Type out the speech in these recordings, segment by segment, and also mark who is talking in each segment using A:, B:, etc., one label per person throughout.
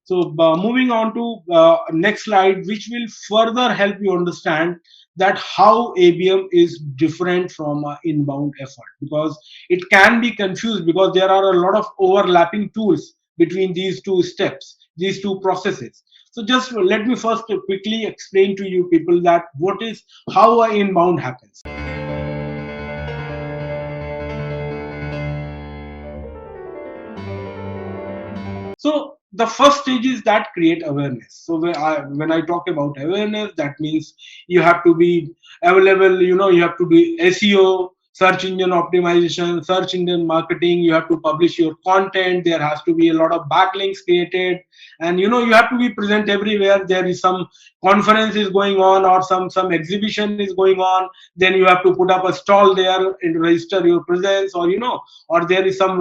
A: So moving on to next slide, which will further help you understand that how ABM is different from inbound effort, because it can be confused because there are a lot of overlapping tools between these two steps, these two processes. So just let me first quickly explain to you people that what is how a inbound happens. So the first stage is that create awareness. So when I talk about awareness, that means you have to be available. You have to do SEO, search engine optimization, search engine marketing. You have to publish your content. There has to be a lot of backlinks created, and you have to be present everywhere. There is some conference is going on or some exhibition is going on. Then you have to put up a stall there and register your presence, or there is some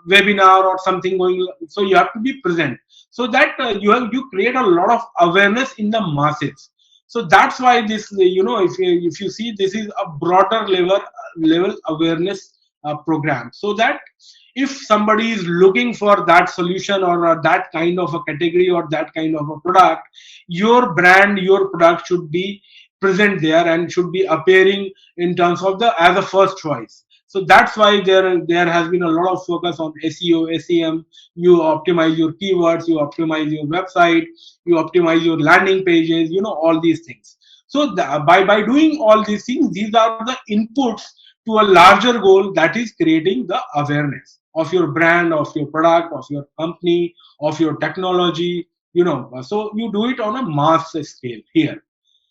A: webinar or something going, so you have to be present, so that you create a lot of awareness in the masses. So that's why this, if you see, this is a broader level awareness program, so that if somebody is looking for that solution or that kind of a category or that kind of a product, your brand, your product should be present there and should be appearing in terms of the as a first choice. So that's why there has been a lot of focus on SEO, SEM. You optimize your keywords, you optimize your website, you optimize your landing pages, all these things. So by doing all these things, these are the inputs to a larger goal, that is creating the awareness of your brand, of your product, of your company, of your technology. So you do it on a mass scale here.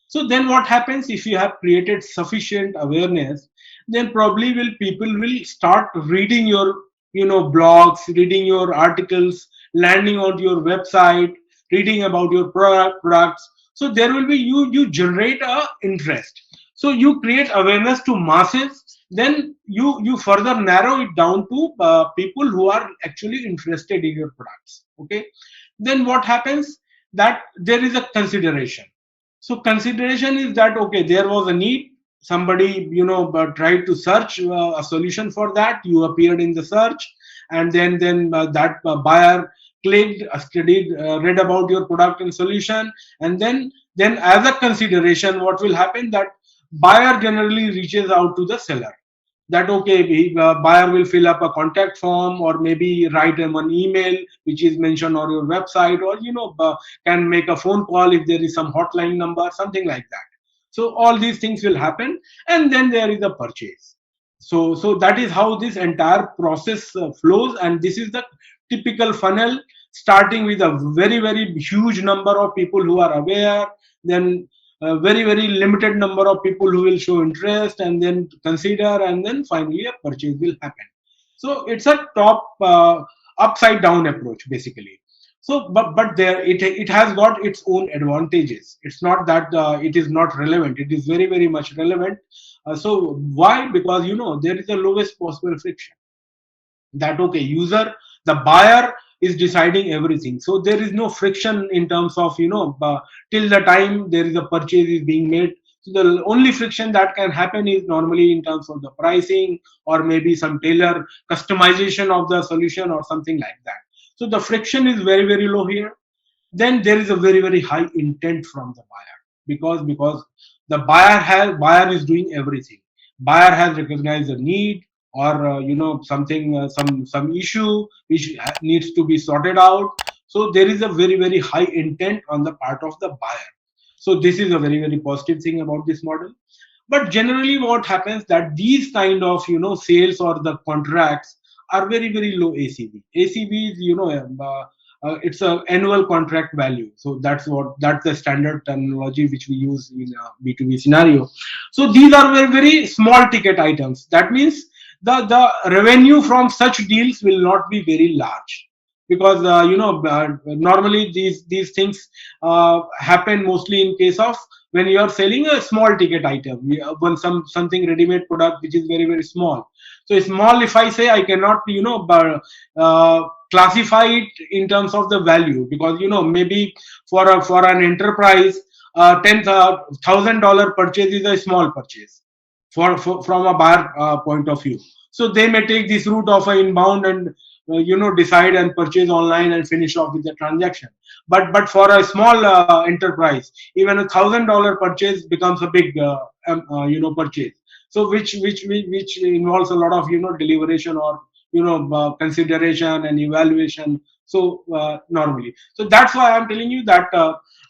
A: So then what happens, if you have created sufficient awareness, then probably will people will start reading your blogs, reading your articles, landing on your website, reading about your products. So there will be, you generate a interest. So you create awareness to masses, then you further narrow it down to people who are actually interested in your products. Okay, then what happens, that there is a consideration. So consideration is that, okay, there was a need, somebody tried to search a solution for that, you appeared in the search, and then that buyer clicked, studied, read about your product and solution, and then as a consideration, what will happen, that buyer generally reaches out to the seller, that okay, buyer will fill up a contact form or maybe write them an email which is mentioned on your website, or can make a phone call if there is some hotline number, something like that. So all these things will happen, and then there is a purchase. So that is how this entire process flows, and this is the typical funnel, starting with a very very huge number of people who are aware, then a very very limited number of people who will show interest and then consider, and then finally a purchase will happen. So it's a top upside down approach basically. So but there it has got its own advantages. It's not that it is not relevant, it is very very much relevant. So why? Because there is the lowest possible friction, that okay, user, the buyer is deciding everything, so there is no friction in terms of till the time there is a purchase is being made. So the only friction that can happen is normally in terms of the pricing, or maybe some tailor customization of the solution or something like that. So the friction is very very low here. Then there is a very very high intent from the buyer, because the buyer is doing everything. Buyer has recognized the need, or something, some issue which needs to be sorted out. So there is a very very high intent on the part of the buyer. So this is a very very positive thing about this model. But generally what happens, that these kind of sales or the contracts are very very low ACV is it's a annual contract value. So that's the standard terminology which we use in a B2B scenario. So these are very very small ticket items. That means the revenue from such deals will not be very large, because normally these things happen mostly in case of when you are selling a small ticket item, when something ready-made product which is very very small. So small, if I say, I cannot classify it in terms of the value, because maybe for an enterprise, $10,000 purchase is a small purchase from a buyer point of view. So they may take this route of an inbound, and decide and purchase online and finish off with the transaction. But for a small enterprise, even $1,000 purchase becomes a big purchase. So which involves a lot of deliberation or consideration and evaluation. So normally, so that's why I'm telling you that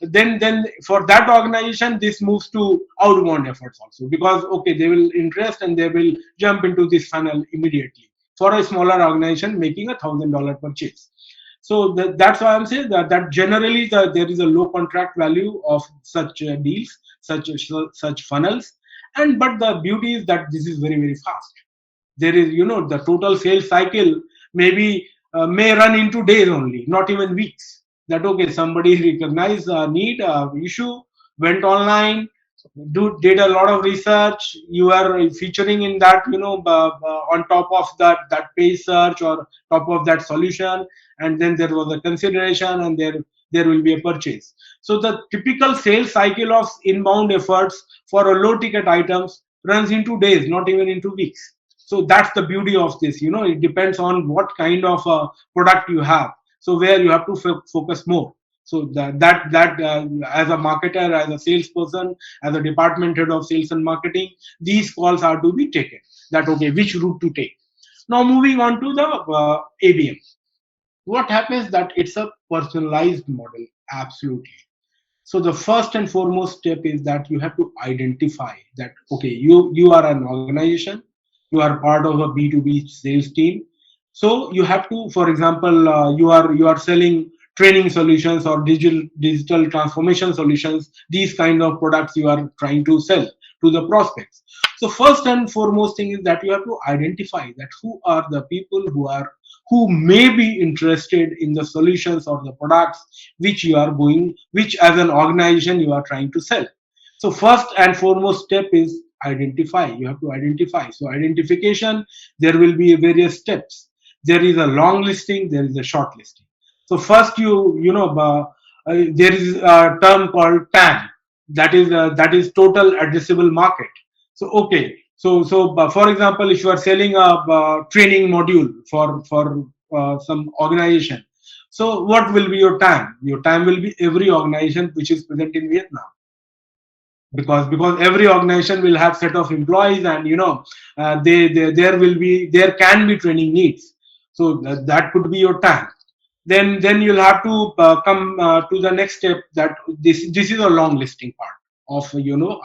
A: then for that organization this moves to outbound efforts also, because okay, they will interest and they will jump into this funnel immediately for a smaller organization making $1,000 purchase. So that's why I'm saying that generally there is a low contract value of such deals, such funnels. And but the beauty is that this is very fast. There is the total sales cycle maybe may run into days only, not even weeks. That okay, somebody recognized a need, issue, went online, did a lot of research, you are featuring in that, on top of that page search or top of that solution, and then there was a consideration and there will be a purchase. So the typical sales cycle of inbound efforts for a low ticket items runs into days, not even into weeks. So that's the beauty of this. It depends on what kind of product you have, so where you have to focus more. So that as a marketer, as a salesperson, as a department head of sales and marketing, these calls are to be taken, that okay, which route to take. Now moving on to the ABM. What happens that it's a personalized model, absolutely. So the first and foremost step is that you have to identify that okay, you are an organization, you are part of a B2B sales team. So you have to, for example, you are selling training solutions or digital transformation solutions. These kind of products you are trying to sell to the prospects. So first and foremost thing is that you have to identify that who are the people who may be interested in the solutions or the products which as an organization you are trying to sell. So first and foremost step is identify. You have to identify. So identification, there will be various steps. There is a long listing, there is a short listing. So first there is a term called TAM, that is total addressable market. So okay, so for example, if you are selling a training module for some organization, so what will be your TAM? Your TAM will be every organization which is present in Vietnam, because every organization will have set of employees, and there can be training needs. So that could be your TAM. Then you'll have to come to the next step, that this is a long listing part of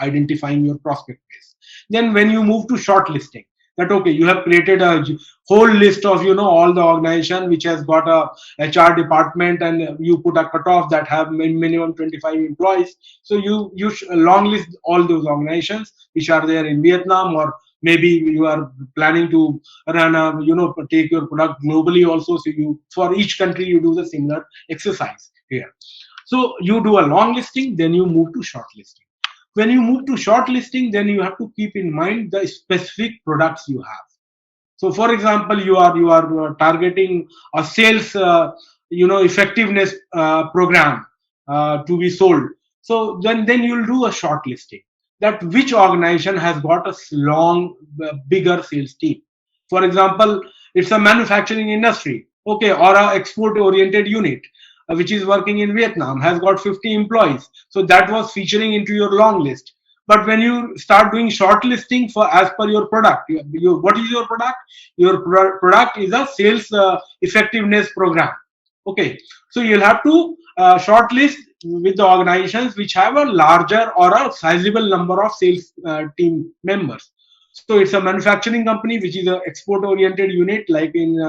A: identifying your prospect base. Then when you move to short listing, that okay, you have created a whole list of all the organization which has got a HR department, and you put a cutoff that have minimum 25 employees. So you long list all those organizations which are there in Vietnam, or maybe you are planning to run a take your product globally also. So you, for each country, you do the similar exercise here. So you do a long listing, then you move to short listing. When you move to short listing, then you have to keep in mind the specific products you have. So for example, you are targeting a sales effectiveness program to be sold. So then you'll do a short listing, that which organization has got a long bigger sales team. For example, it's a manufacturing industry, okay, or a export oriented unit which is working in Vietnam, has got 50 employees. So that was featuring into your long list. But when you start doing short listing for as per your product, what is your product? Your product is a sales effectiveness program. Okay, so you'll have to shortlist with the organizations which have a larger or a sizable number of sales team members. So it's a manufacturing company which is a export oriented unit. Like in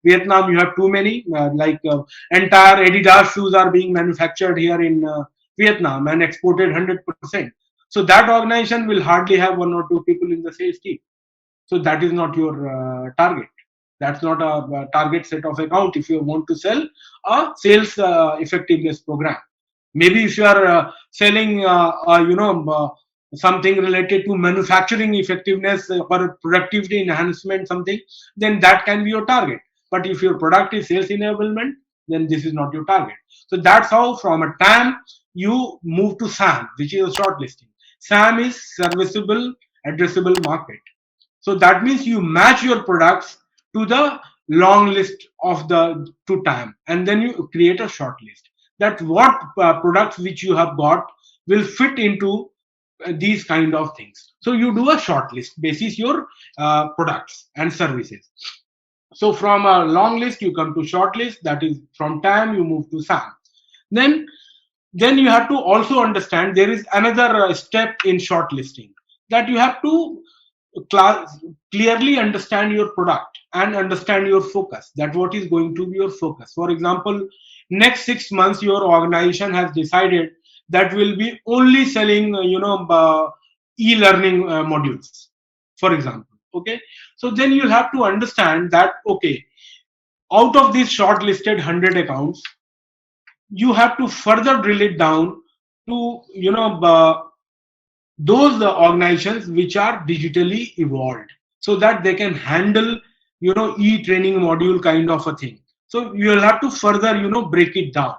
A: Vietnam, you have too many. Entire Adidas shoes are being manufactured here in Vietnam and exported 100%. So that organization will hardly have one or two people in the sales team. So that is not your target. That's not a target set of account if you want to sell a sales effectiveness program. Maybe if you are selling something related to manufacturing effectiveness or productivity enhancement, something, then that can be your target. But if your product is sales enablement, then this is not your target. So that's how from a TAM you move to SAM, which is a short listing. SAM is serviceable addressable market. So that means you match your products to the long list of the to time, and then you create a short list that what products which you have got will fit into these kind of things. So you do a short list basis your products and services. So from a long list you come to short list, that is from time you move to sam. then then you have to also understand there is another step in shortlisting, that you have to clearly understand your product and understand your focus, that what is going to be your focus. For example, next 6 months your organization has decided that will be only selling e-learning modules, for example. Okay, so then you'll have to understand that, okay, out of these shortlisted 100 accounts, you have to further drill it down to those organizations which are digitally evolved, so that they can handle e-training module kind of a thing. So you will have to further break it down.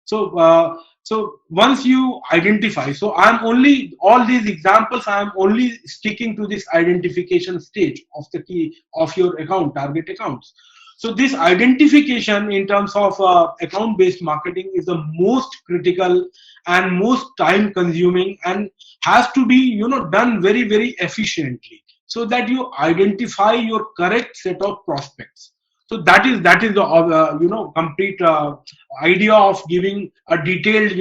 A: So once you identify, so I'm only, all these examples I'm only sticking to this identification stage of the key of your account, target accounts. So this identification in terms of account based marketing is the most critical and most time consuming, and has to be done very very efficiently, so that you identify your correct set of prospects. So that is the complete idea of giving a detailed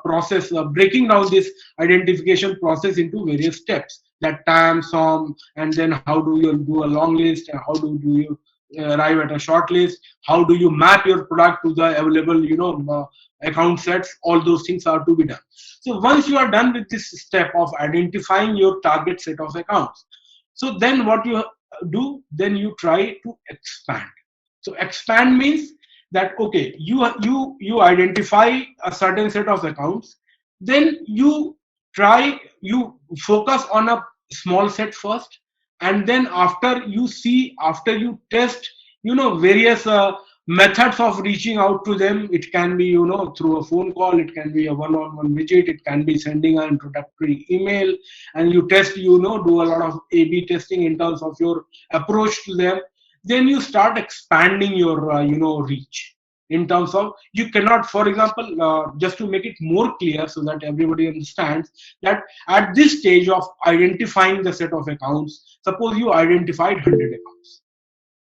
A: process, breaking down this identification process into various steps, that time, some, and then how do you do a long list, and how do you arrive at a short list, how do you map your product to the available account sets. All those things are to be done. So once you are done with this step of identifying your target set of accounts, so then what you do, then you try to expand. So expand means that, okay, you identify a certain set of accounts, then you focus on a small set first, and then after you test various methods of reaching out to them. It can be through a phone call, it can be a one-on-one visit, it can be sending an introductory email, and you test, do a lot of A/B testing in terms of your approach to them. Then you start expanding your reach, in terms of, you cannot, for example, just to make it more clear so that everybody understands, that at this stage of identifying the set of accounts, suppose you identified 100 accounts,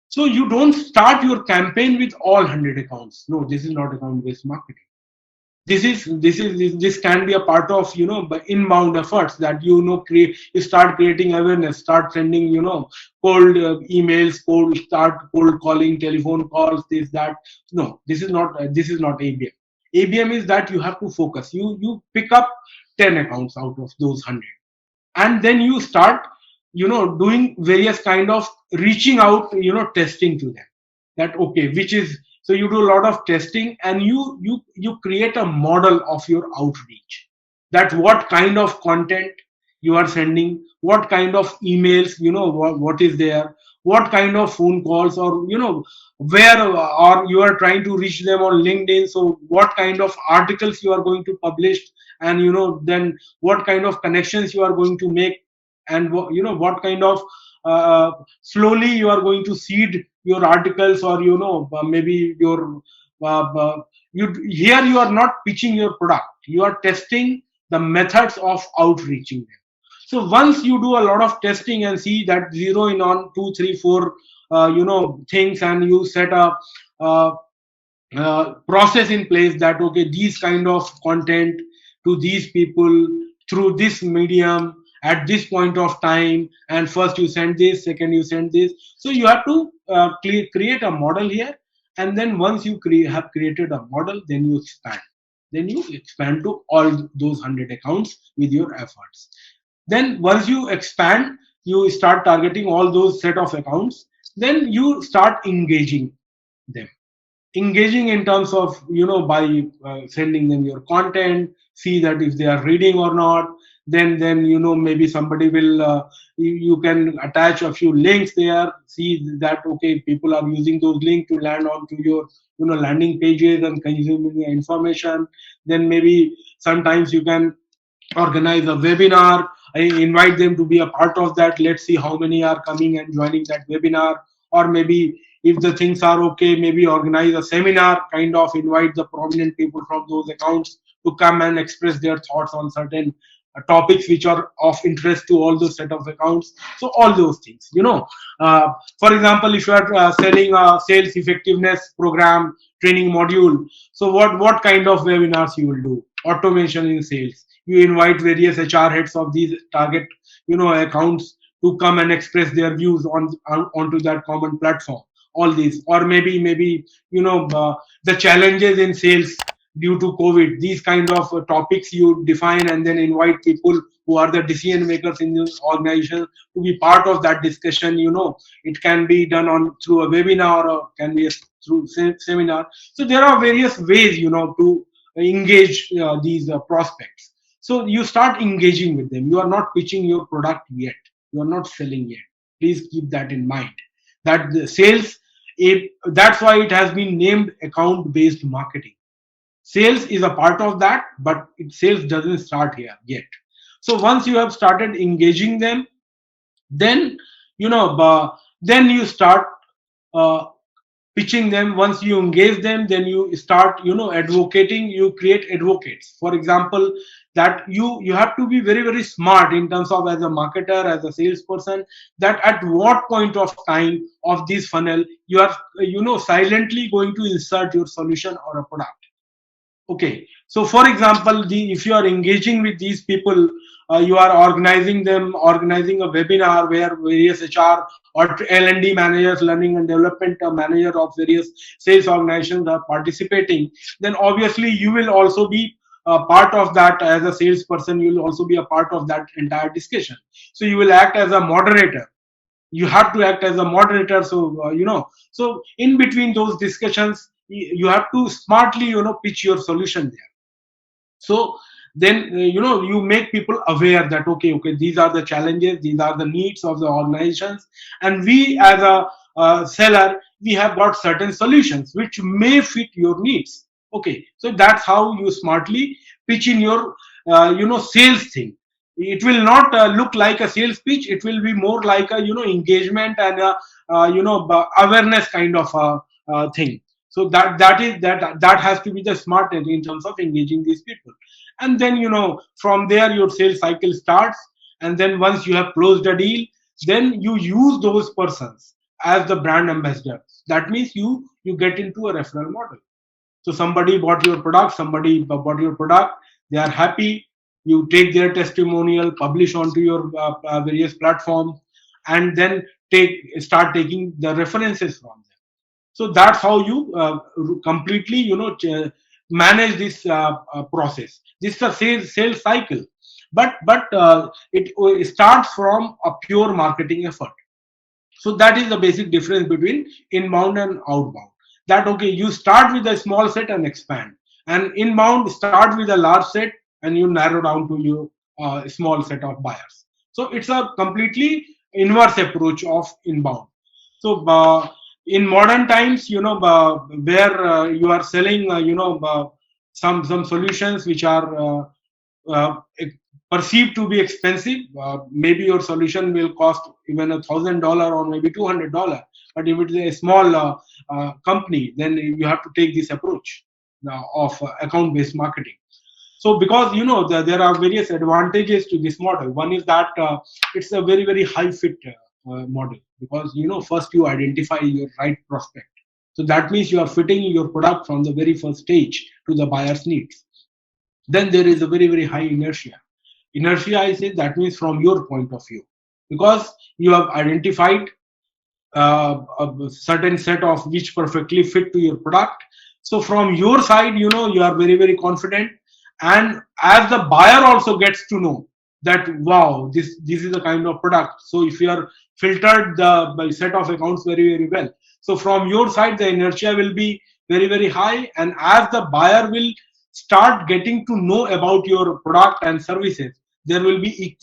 A: so you don't start your campaign with all 100 accounts. No, this is not account based marketing. This can be a part of inbound efforts, that create, you start creating awareness, start sending cold emails, cold calling, telephone calls, this that. No, this is not ABM. ABM is that you have to focus, you pick up 10 accounts out of those 100, and then you start doing various kind of reaching out, testing to them, that, okay, which is, so you do a lot of testing, and you create a model of your outreach, that what kind of content you are sending, what kind of emails, what is there, what kind of phone calls, or where, or you are trying to reach them on LinkedIn, so what kind of articles you are going to publish, and then what kind of connections you are going to make, and what kind of slowly you are going to seed your articles, or maybe your here you are not pitching your product, you are testing the methods of outreaching them. So once you do a lot of testing and see that, zero in on 2 3 4 things, and you set up process in place, that, okay, these kind of content to these people through this medium at this point of time, and first you send this, second you send this. So you have to create a model here, and then once you have created a model, then you expand to all those 100 accounts with your efforts. Then once you expand, you start targeting all those set of accounts, then you start engaging in terms of by sending them your content, see that if they are reading or not. Then maybe somebody will you can attach a few links there, see that, okay, people are using those links to land onto your landing pages and consuming the information. Then maybe sometimes you can organize a webinar, I invite them to be a part of that, let's see how many are coming and joining that webinar. Or maybe If the things are okay, maybe organize a seminar, kind of invite the prominent people from those accounts to come and express their thoughts on certain topics which are of interest to all those set of accounts. So all those things, for example, if you are selling a sales effectiveness program training module, so what kind of webinars you will do? Automation in sales, you invite various HR heads of these target accounts to come and express their views onto that common platform. All these, or maybe the challenges in sales due to COVID, these kind of topics you define and then invite people who are the decision makers in the organization to be part of that discussion. It can be done on through a webinar or can be through seminar. So there are various ways to engage these prospects. So you start engaging with them. You are not pitching your product yet, you are not selling yet. Please keep that in mind, that the sales, that's why it has been named account based marketing. Sales is a part of that, but sales doesn't start here yet. So once you have started engaging them, then then you start uh, pitching them. Once you engage them, then you start advocating. You create advocates, for example, that you have to be very very smart in terms of, as a marketer, as a salesperson, that at what point of time of this funnel you are silently going to insert your solution or a product. Okay, so for example, if you are engaging with these people, you are organizing a webinar where various HR or L&D managers, learning and development manager of various sales organizations are participating. Then obviously you will also be part of that. As a salesperson, you will also be a part of that entire discussion. So you will act as a moderator. You have to act as a moderator. So so in between those discussions, you have to smartly pitch your solution there. So then you make people aware that okay, these are the challenges, these are the needs of the organizations, and we as a seller, we have got certain solutions which may fit your needs. Okay, so that's how you smartly pitch in your sales thing. It will not look like a sales pitch. It will be more like a engagement and a awareness kind of thing. So that has to be the smart in terms of engaging these people. And then from there your sales cycle starts. And then once you have closed a deal, then you use those persons as the brand ambassadors. That means you get into a referral model. So somebody bought your product, they are happy. You take their testimonial, publish onto your various platforms, and then start taking the references from them. So that's how you completely manage this process. This is a sales cycle, but it starts from a pure marketing effort. So that is the basic difference between inbound and outbound. That okay, you start with a small set and expand, and inbound start with a large set and you narrow down to your small set of buyers. So it's a completely inverse approach of inbound. So in modern times, where you are selling some solutions which are perceived to be expensive. Maybe your solution will cost even $1,000 or maybe $200. But if it is a small company, then you have to take this approach of account-based marketing. So because there are various advantages to this model. One is that it's a very very high fit model, because first you identify your right prospect. So that means you are fitting your product from the very first stage to the buyer's needs. Then there is a very very high inertia. Inertia, I say, that means from your point of view, because you have identified a certain set of which perfectly fit to your product. So from your side, you are very very confident, and as the buyer also gets to know that wow, this is the kind of product. So if you are filtered the by set of accounts very very well, so from your side the inertia will be very very high, and as the buyer will start getting to know about your product and services, there will be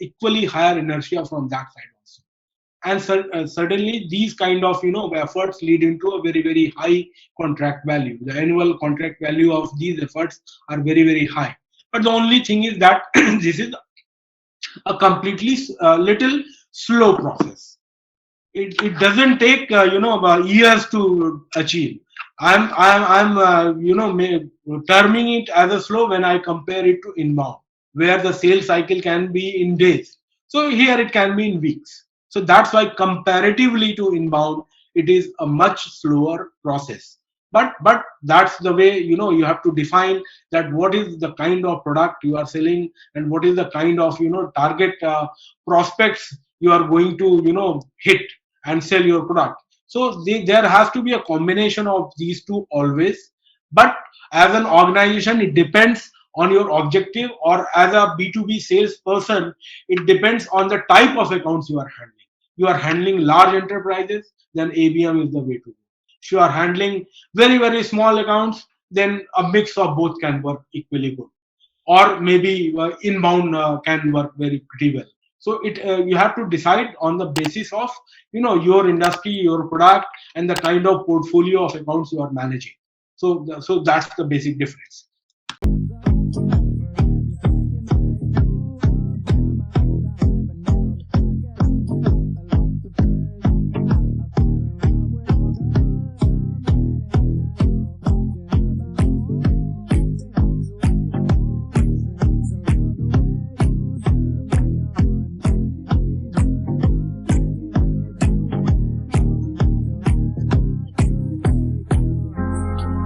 A: equally higher inertia from that side also. And certainly these kind of efforts lead into a very very high contract value. The annual contract value of these efforts are very very high. But the only thing is that this is a completely little slow process. it doesn't take years to achieve. I'm terming it as a slow when I compare it to inbound, where the sales cycle can be in days. So here it can be in weeks. So that's why comparatively to inbound, it is a much slower process. But that's the way, you have to define that what is the kind of product you are selling, and what is the kind of target prospects you are going to hit and sell your product. So there has to be a combination of these two always. But as an organization, it depends on your objective, or as a B2B salesperson, it depends on the type of accounts you are handling. You are handling large enterprises, then ABM is the way to go. If you are handling very, very small accounts, then a mix of both can work equally good. Or maybe inbound can work very pretty well. So it you have to decide on the basis of your industry, your product, and the kind of portfolio of accounts you are managing. So that's the basic difference.